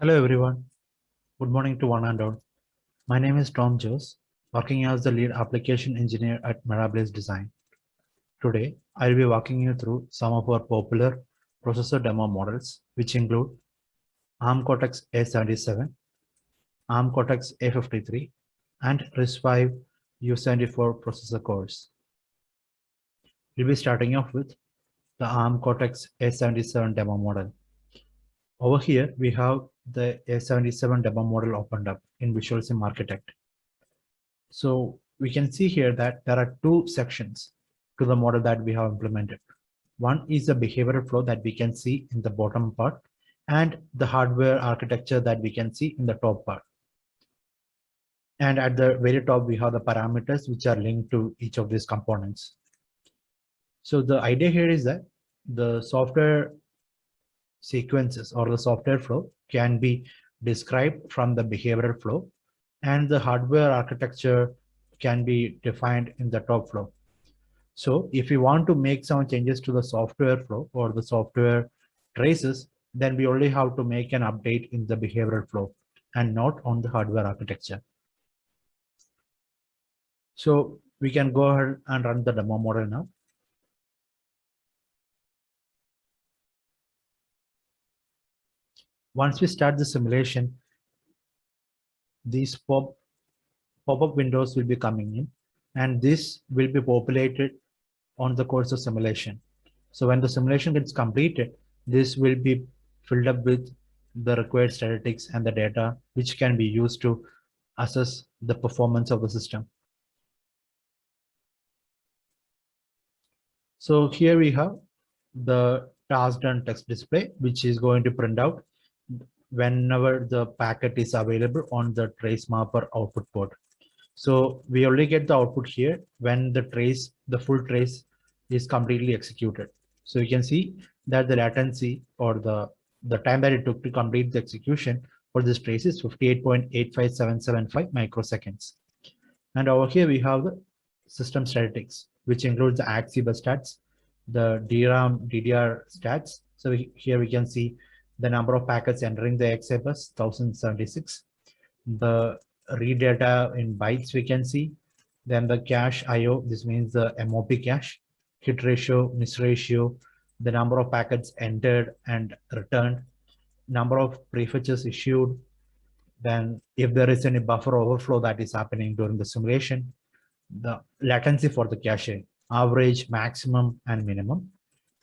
Hello everyone. Good morning to one and all. My name is Tom Jose, working as the lead application engineer at Mirabilis Design. Today, I'll be walking you through some of our popular processor demo models, which include ARM Cortex-A77, ARM Cortex-A53, and RISC-V U74 processor cores. We'll be starting off with the ARM Cortex-A77 demo model. Over here, we have the A77 demo model opened up in Visual Sim Architect. So we can see here that there are two sections to the model that we have implemented. One is the behavioral flow that we can see in the bottom part, and the hardware architecture that we can see in the top part. And at the very top, we have the parameters which are linked to each of these components. So the idea here is that the software sequences or the software flow can be described from the behavioral flow, and the hardware architecture can be defined in the top flow. So if we want to make some changes to the software flow or the software traces, then we only have to make an update in the behavioral flow and not on the hardware architecture. So we can go ahead and run the demo model now. Once we start the simulation, these pop-up windows will be coming in, and this will be populated on the course of simulation. So when the simulation gets completed, this will be filled up with the required statistics and the data, which can be used to assess the performance of the system. So here we have the task done text display, which is going to print out whenever the packet is available on the trace mapper output port. So we only get the output here when the full trace is completely executed. So you can see that the latency or the time that it took to complete the execution for this trace is 58.85775 microseconds. And over here we have the system statistics, which includes the AXI bus stats, the DRAM DDR stats. So here we can see the number of packets entering the XA bus, 1076. The read data in bytes we can see. Then the cache IO, this means the MOP cache, hit ratio, miss ratio, the number of packets entered and returned, number of prefetches issued, then if there is any buffer overflow that is happening during the simulation, the latency for the cache, average, maximum, and minimum.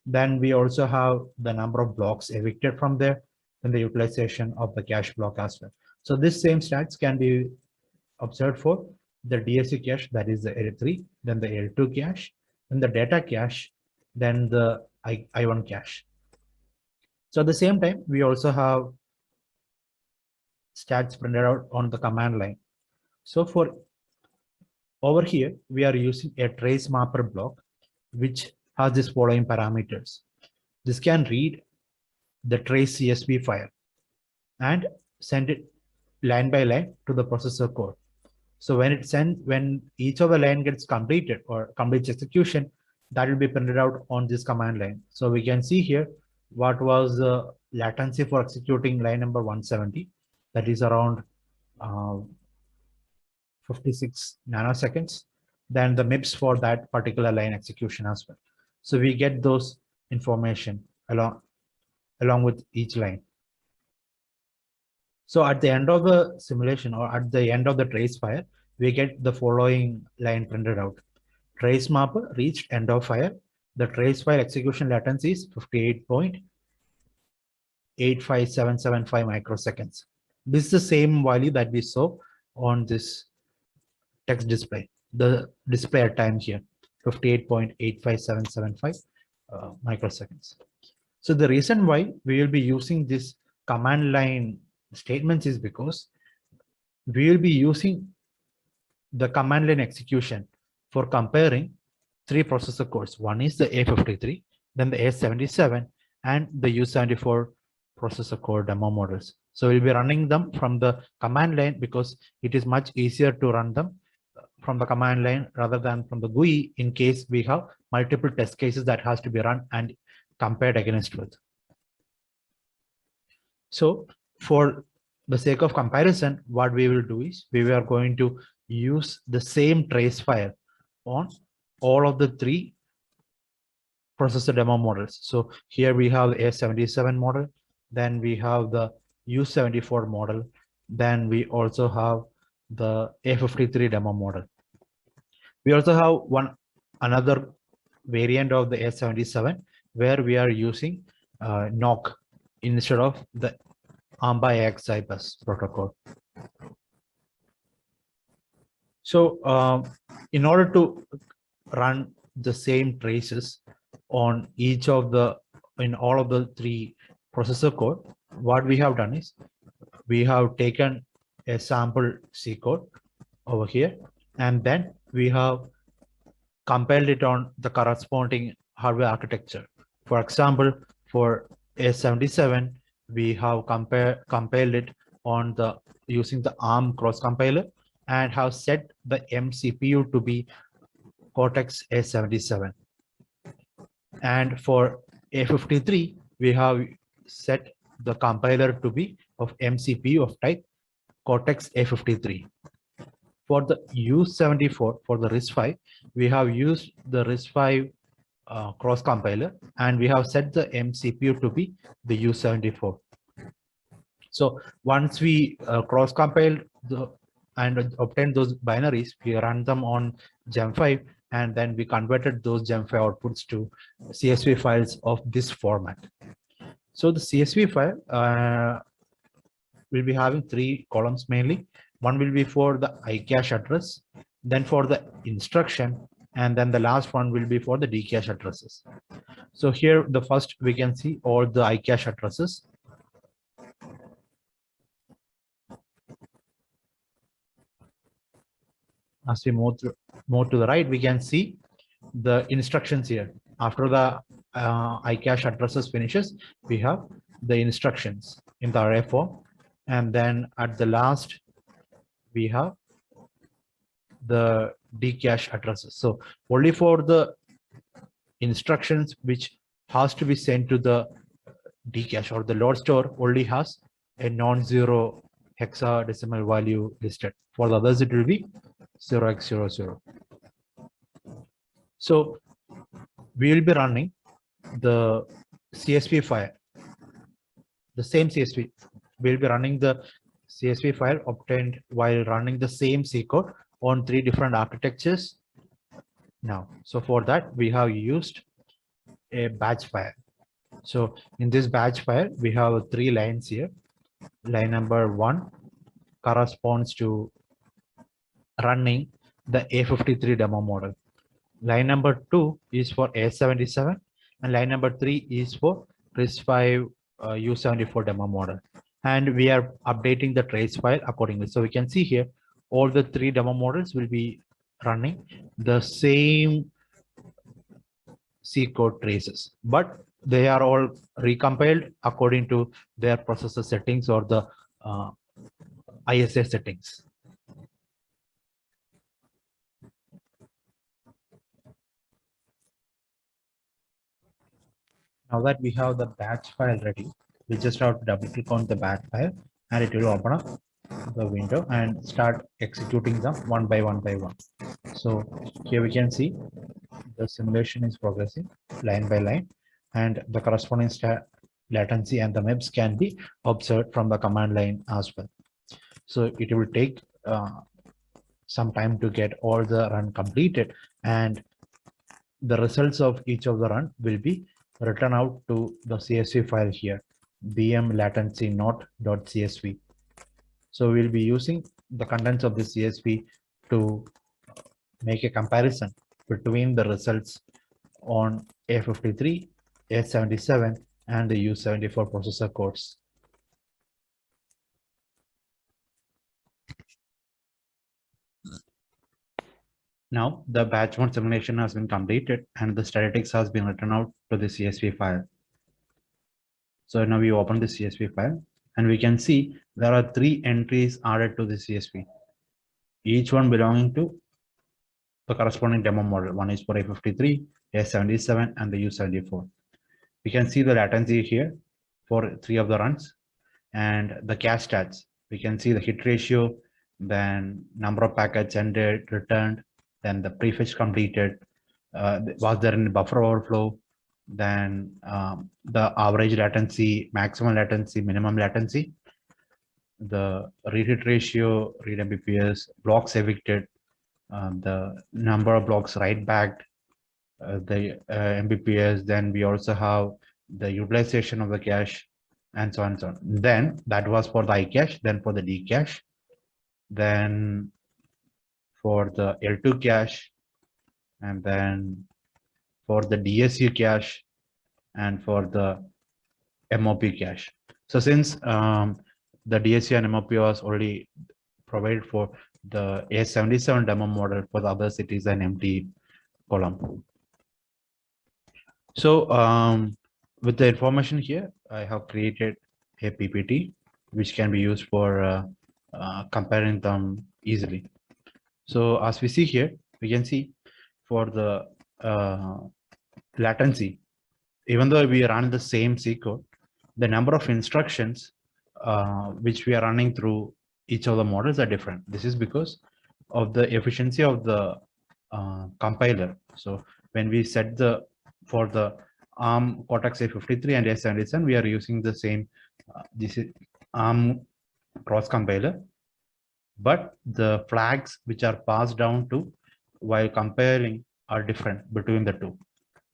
Then we also have the number of blocks evicted from there, and the utilization of the cache block as well. So this same stats can be observed for the DSC cache, that is the L3, then the L2 cache, then the data cache, then the I1 cache. So at the same time, we also have stats printed out on the command line. So for over here, we are using a trace mapper block, which has this following parameters. This can read the trace CSV file and send it line by line to the processor core. So when each of the line gets completed or completes execution, that will be printed out on this command line. So we can see here what was the latency for executing line number 170. That is around 56 nanoseconds. Then the MIPS for that particular line execution as well. So we get those information along with each line. So at the end of the simulation or at the end of the trace fire, we get the following line printed out. Trace mapper reached end of fire. The trace file execution latency is 58.85775 microseconds. This is the same value that we saw on this text display. The display at time here, 58.85775 microseconds. So the reason why we will be using this command line statements is because we will be using the command line execution for comparing three processor cores. One is the A53, then the A77, and the U74 processor core demo models. So we'll be running them from the command line because it is much easier to run them from the command line rather than from the GUI in case we have multiple test cases that has to be run and compared against with. So for the sake of comparison, what we will do is we are going to use the same trace file on all of the three processor demo models. So here we have the A77 model, then we have the U74 model, then we also have the A53 demo model. We also have another variant of the A77 where we are using NOC instead of the ARM/AXI bus protocol. So in order to run the same traces on each of the in all of the three processor code, what we have done is we have taken a sample C code over here, and then we have compiled it on the corresponding hardware architecture. For example, for A77, we have compiled it on the using the ARM cross compiler and have set the MCPU to be Cortex A77. And for A53, we have set the compiler to be of MCPU of type Cortex A53. For the U74, for the RISC-V, we have used the RISC-V cross compiler, and we have set the MCPU to be the U74. So once we cross compile and obtain those binaries, we run them on Gem5, and then we converted those Gem5 outputs to CSV files of this format. So the CSV file will be having three columns mainly. One will be for the iCache address, then for the instruction, and then the last one will be for the Dcache addresses. So here, the first we can see all the iCache addresses. As we move to the right, we can see the instructions here. After the iCache addresses finishes, we have the instructions in the array form, and then at the last we have the Dcache addresses. So only for the instructions which has to be sent to the Dcache or the load store only has a non-zero hexadecimal value listed. For the others, it will be 0x00. So we will be running the CSV file, the same CSV. We'll be running the CSV file obtained while running the same C code on three different architectures now. So for that, we have used a batch file. So in this batch file, we have three lines here. Line number 1 corresponds to running the A53 demo model. Line number 2 is for A77, and line number 3 is for RISC-V U74 demo model. And we are updating the trace file accordingly. So we can see here, all the three demo models will be running the same C code traces, but they are all recompiled according to their processor settings or the ISA settings. Now that we have the batch file ready, we just have to double click on the batch file, and it will open up the window and start executing them one by one. So here we can see the simulation is progressing line by line, and the corresponding latency and the MIPS can be observed from the command line as well. So it will take some time to get all the run completed, and the results of each of the run will be written out to the CSV file here, bmlatency.csv. So we'll be using the contents of the CSV to make a comparison between the results on A53, A77, and the U74 processor codes. Now the batch mode simulation has been completed and the statistics has been written out to the CSV file. So now we open the CSV file and we can see there are three entries added to the CSV, each one belonging to the corresponding demo model. One is for A53, A77, and the U74. We can see the latency here for three of the runs, and the cache stats. We can see the hit ratio, then number of packets ended, returned, then the prefetch completed, was there any buffer overflow, then the average latency, maximum latency, minimum latency, the read-hit ratio, read Mbps, blocks evicted, the number of blocks write back, the Mbps. Then we also have the utilization of the cache, and so on and so on. Then that was for the iCache. Then for the Dcache, then for the L2 cache, and then for the DSU cache, and for the MOP cache. So since the DSU and MOP was already provided for the A77 demo model, for the other cities and empty column. So with the information here, I have created a PPT which can be used for comparing them easily. So as we see here, we can see for the latency, even though we run the same C code, the number of instructions which we are running through each of the models are different. This is because of the efficiency of the compiler. So when we set for the ARM Cortex A53 and A77, we are using the same this is ARM cross compiler, but the flags which are passed down to while compiling are different between the two.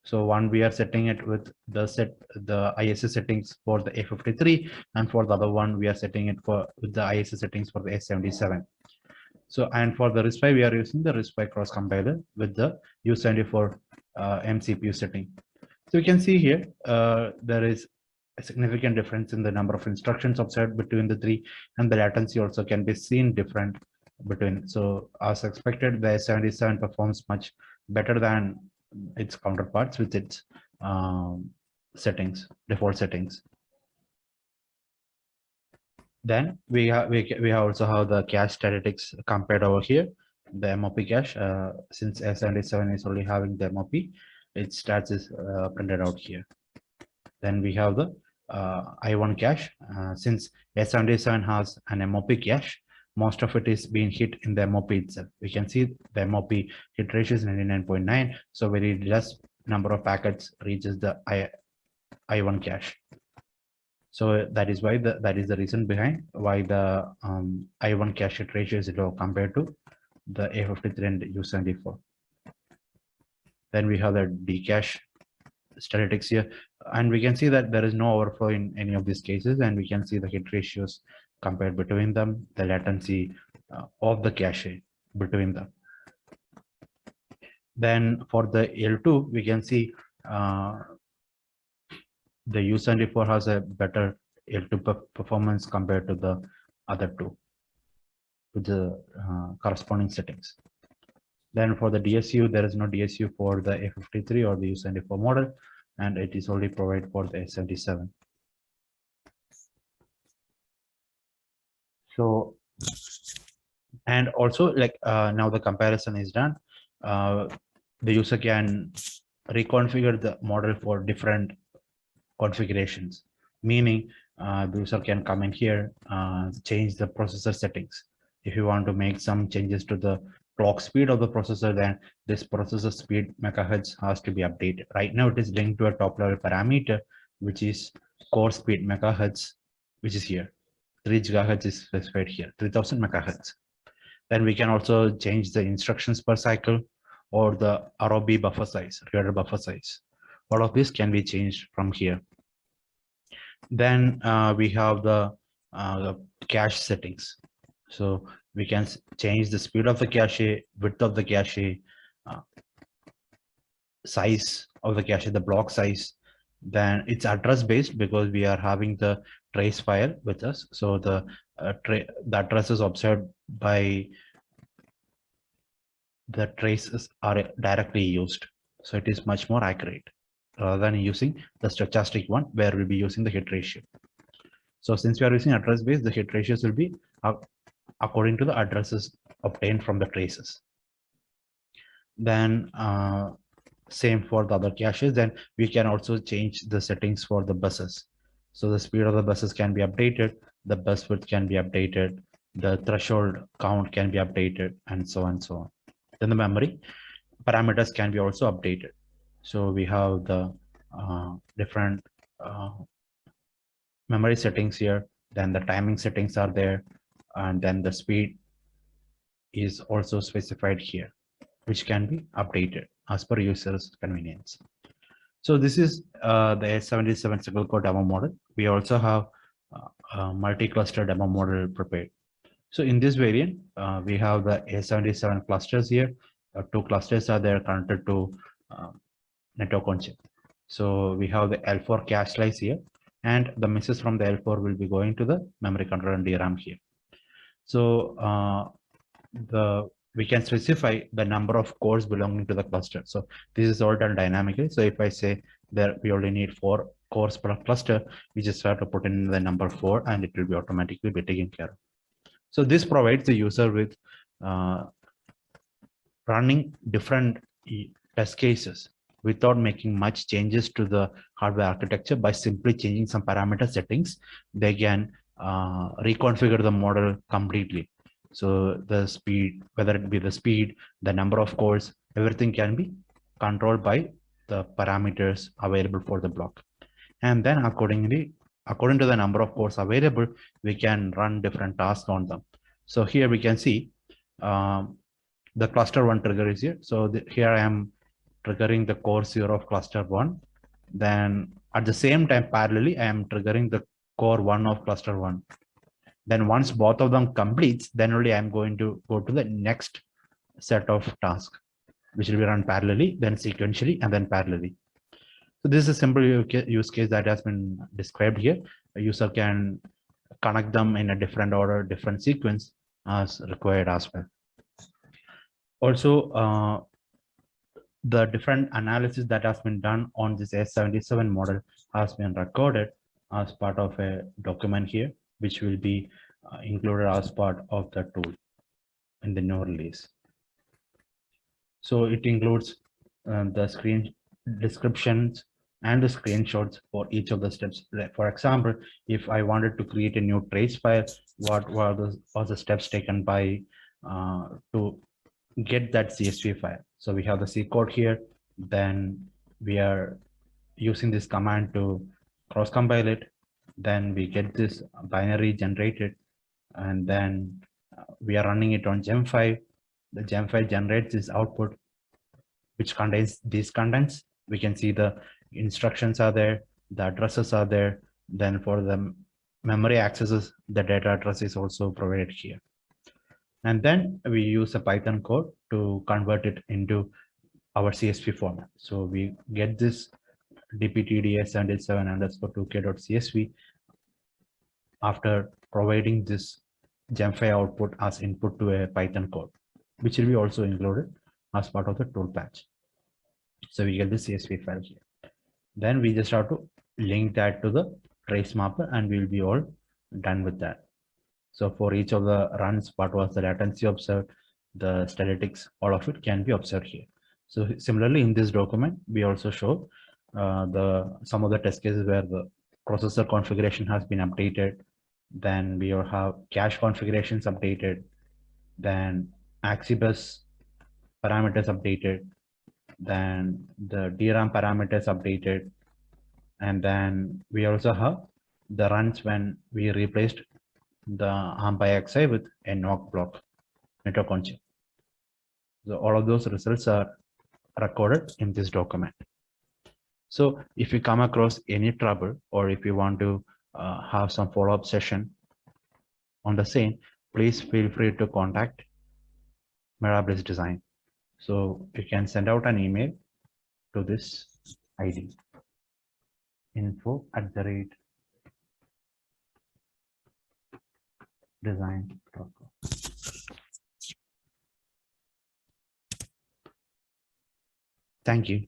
So one, we are setting it with the ISS settings for the A53, and for the other one we are setting it with the ISS settings for the A77. So, and for the RISC-V, we are using the RISC-V cross compiler with the U74 MCPU setting. So you can see here there is a significant difference in the number of instructions observed between the three, and the latency also can be seen different between. So as expected, the A77 performs much better than its counterparts with its settings, default settings. Then we also have the cache statistics compared over here. The MOP cache, since A77 is only having the MOP, its stats is printed out here. Then we have the I1 cache. Since A77 has an MOP cache, most of it is being hit in the MOP itself. We can see the MOP hit ratio is 99.9, so very less number of packets reaches the I1 cache. So that is why that is the reason behind why the I1 cache hit ratio is low compared to the A53 and U74. Then we have the Dcache statistics here, and we can see that there is no overflow in any of these cases, and we can see the hit ratios compared between them, the latency of the cache between them. Then for the L2, we can see the U74 has a better L2 performance compared to the other two with the corresponding settings. Then for the DSU, there is no DSU for the A53 or the U74 model, and it is only provided for the A77. So, and also like now the comparison is done, the user can reconfigure the model for different configurations, meaning the user can come in here, change the processor settings. If you want to make some changes to the clock speed of the processor, then this processor speed megahertz has to be updated. Right now it is linked to a top level parameter, which is core speed megahertz, which is here. 3 gigahertz is specified here, 3000 megahertz. Then we can also change the instructions per cycle or the ROB buffer size, reader buffer size. All of this can be changed from here. Then we have the cache settings. So we can change the speed of the cache, width of the cache, size of the cache, the block size. Then it's address based because we are having the trace file with us. So the addresses observed by the traces are directly used. So it is much more accurate rather than using the stochastic one where we'll be using the hit ratio. So since we are using address based, the hit ratios will be according to the addresses obtained from the traces. Then same for the other caches. Then we can also change the settings for the buses. So the speed of the buses can be updated the bus width can be updated, the threshold count can be updated, and so on and so on. Then the memory parameters can be also updated. So we have the different memory settings here, then the timing settings are there, and then the speed is also specified here, which can be updated as per user's convenience. So this is the S77 single core demo model. We also have a multi-cluster demo model prepared. So in this variant, we have the A77 clusters here. 2 clusters are there connected to network on chip. So we have the L4 cache slice here, and the misses from the L4 will be going to the memory controller and DRAM here. So we can specify the number of cores belonging to the cluster. So this is all done dynamically. So if I say that we only need 4 cores per cluster, we just have to put in the number 4 and it will be automatically be taken care of. So this provides the user with running different test cases without making much changes to the hardware architecture. By simply changing some parameter settings, they can reconfigure the model completely. So the speed, whether it be the speed, the number of cores, everything can be controlled by the parameters available for the block. And then accordingly, according to the number of cores available, we can run different tasks on them. So here we can see the cluster 1 trigger is here. So here I am triggering the core 0 of cluster 1. Then at the same time, parallelly, I am triggering the core 1 of cluster 1. Then once both of them completes, then only I am going to go to the next set of tasks, which will be run parallelly, then sequentially, and then parallelly. So this is a simple use case that has been described here. A user can connect them in a different order, different sequence as required as well. Also, the different analysis that has been done on this S77 model has been recorded as part of a document here, which will be included as part of the tool in the new release. So it includes the screen descriptions and the screenshots for each of the steps. For example, if I wanted to create a new trace file, what were the steps taken by to get that CSV file. So we have the C code here. Then we are using this command to cross compile it. Then we get this binary generated, and then we are running it on Gem5. The Gem5 generates this output, which contains these contents. We can see the instructions are there, the addresses are there. Then for the memory accesses, the data address is also provided here. And then we use a Python code to convert it into our CSV format. So we get this dptds77_2k.csv after providing this Gem5 output as input to a Python code, which will be also included as part of the tool patch. So we get the CSV file here. Then we just have to link that to the trace mapper, and we'll be all done with that. So for each of the runs, what was the latency observed, the statistics, all of it can be observed here. So similarly, in this document, we also show some of the test cases where the processor configuration has been updated. Then we will have cache configurations updated. Then Axibus parameters updated. Then the DRAM parameters updated. And then we also have the runs when we replaced the ARM by Xi with a NOC block, network on chip. So all of those results are recorded in this document. So if you come across any trouble, or if you want to have some follow-up session on the same, please feel free to contact Mirabilis Design. So you can send out an email to this ID, info@design.com. Thank you.